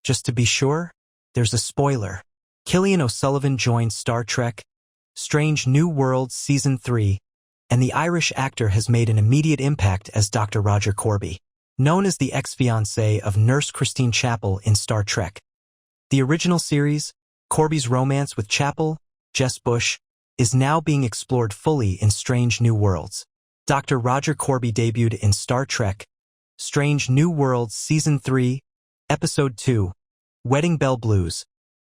Just to be sure, there's a spoiler. Cillian O'Sullivan joined Star Trek, Strange New Worlds Season 3, and the Irish actor has made an immediate impact as Dr. Roger Korby, known as the ex-fiancé of Nurse Christine Chapel in Star Trek. The original series, Korby's romance with Chapel, Jess Bush, is now being explored fully in Strange New Worlds. Dr. Roger Korby debuted in Star Trek, Strange New Worlds Season 3, Episode 2, Wedding Bell Blues,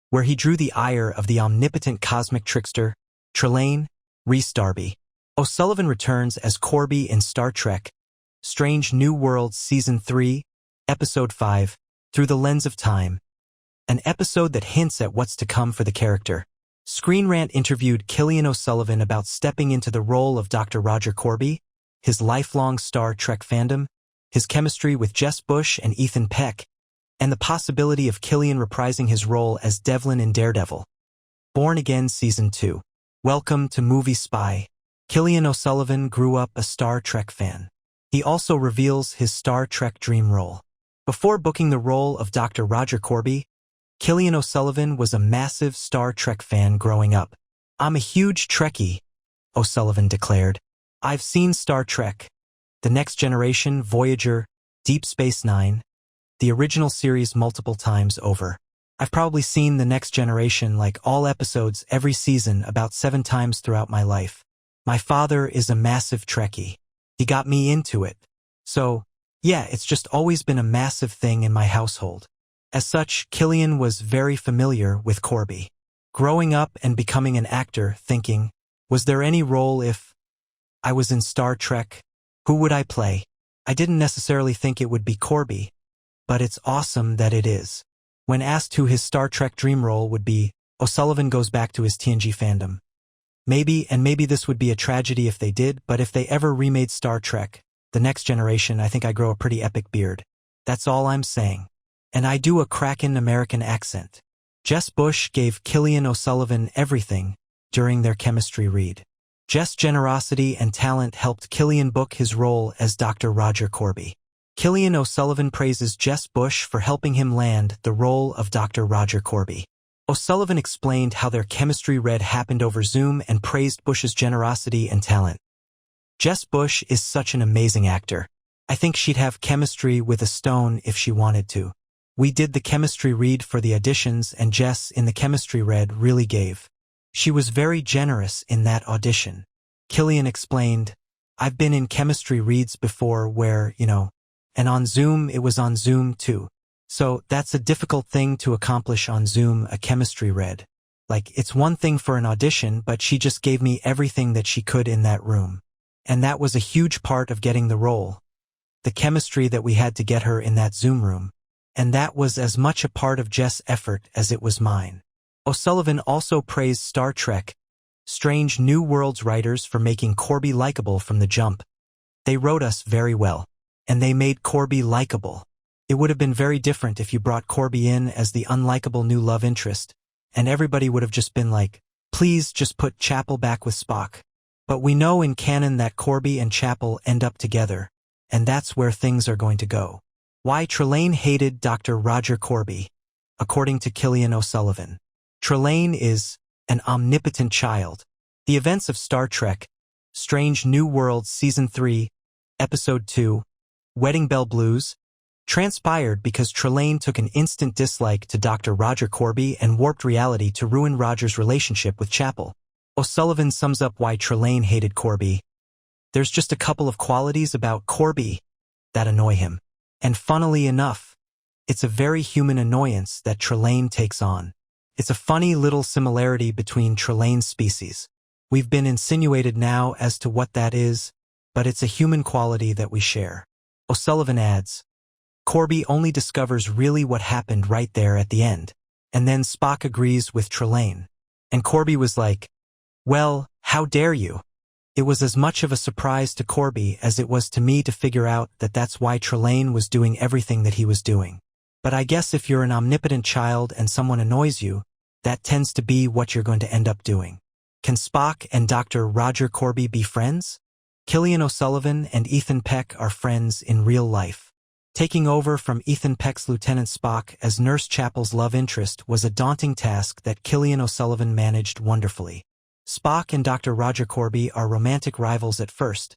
where he drew the ire of the omnipotent cosmic trickster, Trelane, Rhys Darby. O'Sullivan returns as Korby in Star Trek, Strange New Worlds Season 3, Episode 5, Through the Lens of Time, an episode that hints at what's to come for the character. Screen Rant interviewed Cillian O'Sullivan about stepping into the role of Dr. Roger Korby, his lifelong Star Trek fandom, his chemistry with Jess Bush and Ethan Peck, and the possibility of Cillian reprising his role as Devlin in Daredevil. Born Again Season 2. Welcome to Movie Spy. Cillian O'Sullivan grew up a Star Trek fan. He also reveals his Star Trek dream role. Before booking the role of Dr. Roger Korby, Cillian O'Sullivan was a massive Star Trek fan growing up. "I'm a huge Trekkie," O'Sullivan declared. "I've seen Star Trek, The Next Generation, Voyager, Deep Space Nine, the original series multiple times over. I've probably seen The Next Generation, like all episodes every season, about 7 times throughout my life. My father is a massive Trekkie. He got me into it. So, yeah, it's just always been a massive thing in my household." As such, Cillian was very familiar with Korby. Growing up and becoming an actor, thinking, was there any role if I was in Star Trek? Who would I play? I didn't necessarily think it would be Korby, but it's awesome that it is. When asked who his Star Trek dream role would be, O'Sullivan goes back to his TNG fandom. Maybe this would be a tragedy if they did, but if they ever remade Star Trek, The Next Generation, I think I grow a pretty epic beard. That's all I'm saying. And I do a crackin' American accent. Jess Bush gave Cillian O'Sullivan everything during their chemistry read. Jess' generosity and talent helped Cillian book his role as Dr. Roger Korby. Cillian O'Sullivan praises Jess Bush for helping him land the role of Dr. Roger Korby. O'Sullivan explained how their chemistry read happened over Zoom and praised Bush's generosity and talent. "Jess Bush is such an amazing actor. I think she'd have chemistry with a stone if she wanted to. We did the chemistry read for the auditions and Jess in the chemistry read really gave. She was very generous in that audition." Cillian explained, "I've been in chemistry reads before where, and on Zoom it was on Zoom too. So that's a difficult thing to accomplish on Zoom, a chemistry read. Like, it's one thing for an audition, but she just gave me everything that she could in that room. And that was a huge part of getting the role. The chemistry that we had to get her in that Zoom room. And that was as much a part of Jess' effort as it was mine." O'Sullivan also praised Star Trek, Strange New Worlds writers for making Korby likable from the jump. "They wrote us very well. And they made Korby likable. It would have been very different if you brought Korby in as the unlikable new love interest, and everybody would have just been like, please just put Chapel back with Spock. But we know in canon that Korby and Chapel end up together, and that's where things are going to go." Why Trelane hated Dr. Roger Korby. According to Cillian O'Sullivan, Trelane is an omnipotent child. The events of Star Trek, Strange New Worlds Season 3, Episode 2, Wedding Bell Blues, transpired because Trelane took an instant dislike to Dr. Roger Korby and warped reality to ruin Roger's relationship with Chapel. O'Sullivan sums up why Trelane hated Korby. "There's just a couple of qualities about Korby that annoy him. And funnily enough, it's a very human annoyance that Trelane takes on. It's a funny little similarity between Trelane's species. We've been insinuated now as to what that is, but it's a human quality that we share." O'Sullivan adds, "Korby only discovers really what happened right there at the end, and then Spock agrees with Trelane. And Korby was like, well, how dare you?" It was as much of a surprise to Korby as it was to me to figure out that that's why Trelane was doing everything that he was doing. But I guess if you're an omnipotent child and someone annoys you, that tends to be what you're going to end up doing. Can Spock and Dr. Roger Korby be friends? Cillian O'Sullivan and Ethan Peck are friends in real life. Taking over from Ethan Peck's Lieutenant Spock as Nurse Chapel's love interest was a daunting task that Cillian O'Sullivan managed wonderfully. Spock and Dr. Roger Korby are romantic rivals at first,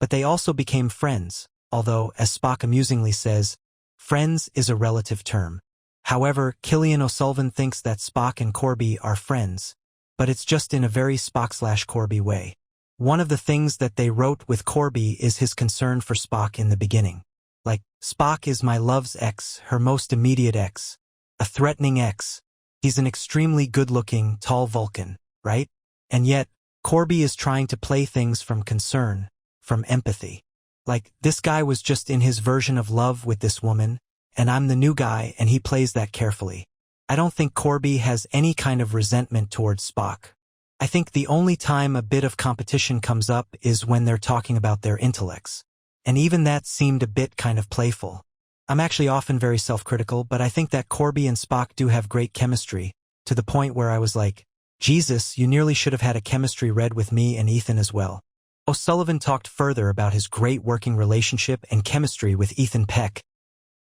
but they also became friends, although, as Spock amusingly says, friends is a relative term. However, Cillian O'Sullivan thinks that Spock and Korby are friends, but it's just in a very Spock/Korby way. One of the things that they wrote with Korby is his concern for Spock in the beginning. Like, Spock is my love's ex, her most immediate ex. A threatening ex. He's an extremely good-looking, tall Vulcan, right? And yet, Korby is trying to play things from concern, from empathy. Like, this guy was just in his version of love with this woman, and I'm the new guy, and he plays that carefully. I don't think Korby has any kind of resentment towards Spock. I think the only time a bit of competition comes up is when they're talking about their intellects. And even that seemed a bit kind of playful. I'm actually often very self-critical, but I think that Korby and Spock do have great chemistry, to the point where I was like, Jesus, you nearly should have had a chemistry read with me and Ethan as well. O'Sullivan talked further about his great working relationship and chemistry with Ethan Peck.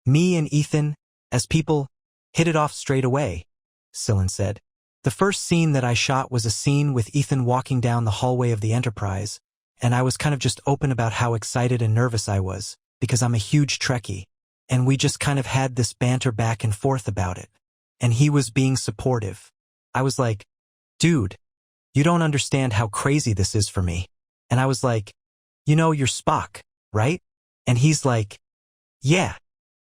Me and Ethan, as people, hit it off straight away, Cillian said. The first scene that I shot was a scene with Ethan walking down the hallway of the Enterprise, and I was kind of just open about how excited and nervous I was, because I'm a huge Trekkie, and we just kind of had this banter back and forth about it. And he was being supportive. I was like, dude, you don't understand how crazy this is for me. And I was like, you know, you're Spock, right? And he's like, yeah.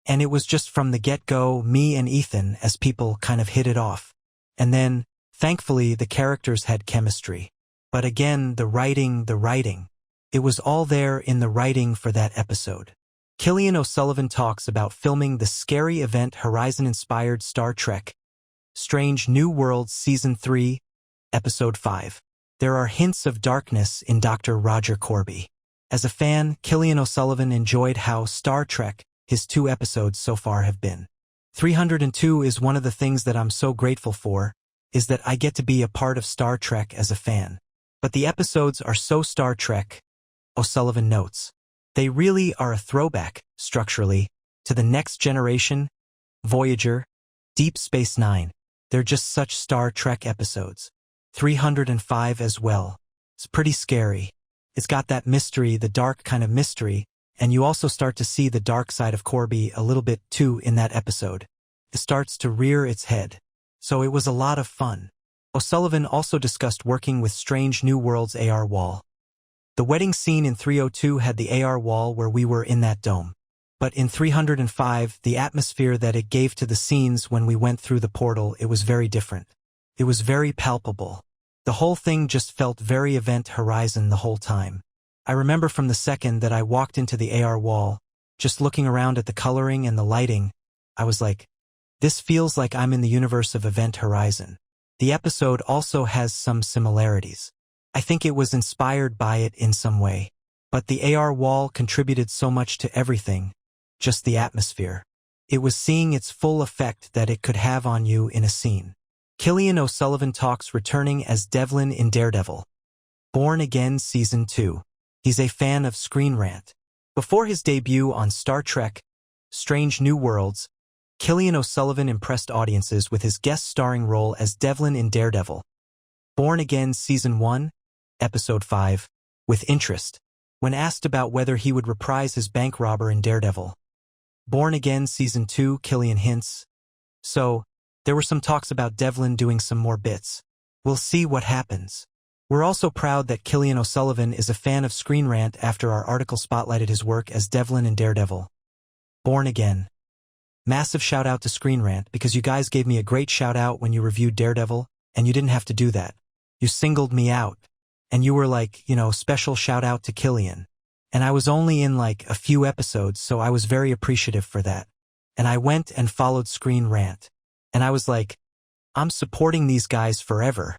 And it was just from the get-go, me and Ethan, as people, kind of hit it off. And then, thankfully, the characters had chemistry. But again, the writing. It was all there in the writing for that episode. Cillian O'Sullivan talks about filming the scary Event Horizon-inspired Star Trek Strange New Worlds Season 3, Episode 5. There are hints of darkness in Dr. Roger Korby. As a fan, Cillian O'Sullivan enjoyed how Star Trek, his 2 episodes so far have been. 302 is one of the things that I'm so grateful for, is that I get to be a part of Star Trek as a fan. But the episodes are so Star Trek, O'Sullivan notes. They really are a throwback, structurally, to the Next Generation, Voyager, Deep Space Nine. They're just such Star Trek episodes. 305 as well. It's pretty scary. It's got that mystery, the dark kind of mystery, and you also start to see the dark side of Korby a little bit too in that episode. It starts to rear its head. So it was a lot of fun. O'Sullivan also discussed working with Strange New Worlds AR wall. The wedding scene in 302 had the AR wall where we were in that dome. But in 305, the atmosphere that it gave to the scenes when we went through the portal, it was very different. It was very palpable. The whole thing just felt very Event Horizon the whole time. I remember from the second that I walked into the AR wall, just looking around at the coloring and the lighting, I was like, this feels like I'm in the universe of Event Horizon. The episode also has some similarities. I think it was inspired by it in some way. But the AR wall contributed so much to everything, just the atmosphere. It was seeing its full effect that it could have on you in a scene. Cillian O'Sullivan talks returning as Devlin in Daredevil. Born Again Season 2. He's a fan of Screen Rant. Before his debut on Star Trek Strange New Worlds, Cillian O'Sullivan impressed audiences with his guest starring role as Devlin in Daredevil. Born Again Season 1, Episode 5, with interest, when asked about whether he would reprise his bank robber in Daredevil. Born Again Season 2, Cillian hints. So, there were some talks about Devlin doing some more bits. We'll see what happens. We're also proud that Cillian O'Sullivan is a fan of Screen Rant after our article spotlighted his work as Devlin in Daredevil. Born Again. Massive shout out to Screen Rant because you guys gave me a great shout out when you reviewed Daredevil, and you didn't have to do that. You singled me out. And you were like, special shout out to Cillian. And I was only in like a few episodes, so I was very appreciative for that. And I went and followed Screen Rant. And I was like, I'm supporting these guys forever.